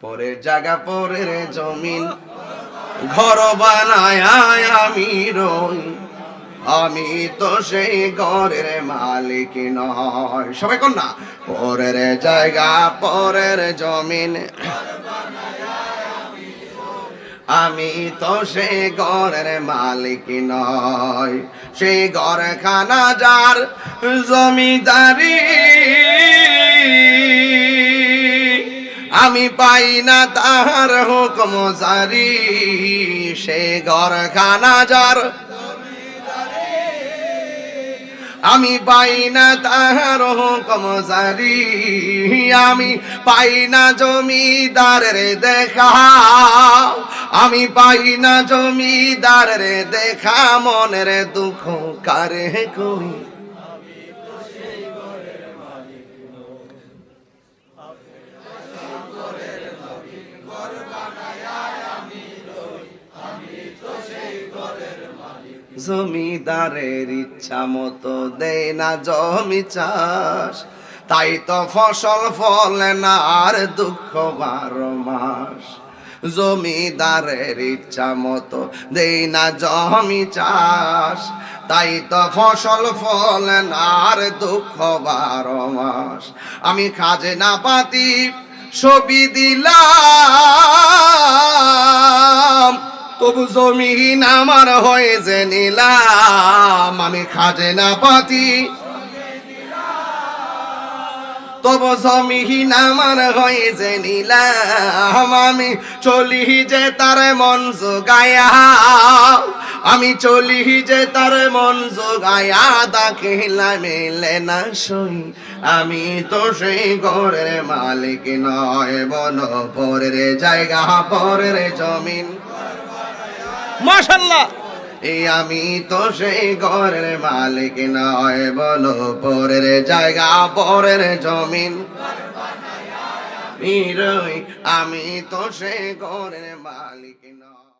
পরের জায়গা পরের জমিন ঘর বানায় আমি রই, আমি তো সেই ঘরের মালিক নয়। সবাই কোন না, পরের জায়গা পরের জমিন আমি তো সেই ঘরের মালিক নয়। সেই ঘরখানা যার জমিদারি আমি পাই না তাহার হুকুম জারি। সেই ঘরখানা যার আমি পাই না তাহার হুকুম জারি। আমি পাই না জমিদারের দেখা, আমি পাই না জমিদারের দেখা, মনের দুঃখ কারে কই। জমিদারের ইচ্ছা মতো দেয় না জমি চাষ, তাই তো ফসল ফলে না আর দুঃখ 12 মাস। জমিদারের ইচ্ছা মতো দেয় না জমি চাষ, তাই তো ফসল ফলে না আর দুঃখ 12 মাস। আমি খাজনা পাতি ছবি দিলাম, তবু জমিন আমার হয়ে যে নিলাম। আমি খাজনা পাতি তবু জমিন আমার হয়ে যে নিলাম। আমি চলি যে তার মন জোগায়া, আমি চলি যে তার মন জোগায়া, দাখিলা মেলে না সই, আমি তো সেই ঘরের মালিক নয়। বলো পরের জায়গা পরের জমিন, মাশাআল্লাহ, এই আমি তো সেই ঘরের মালিক নয়। বলো পরের জায়গা পরের জমিন আমি তো সেই ঘরের মালিক নয়।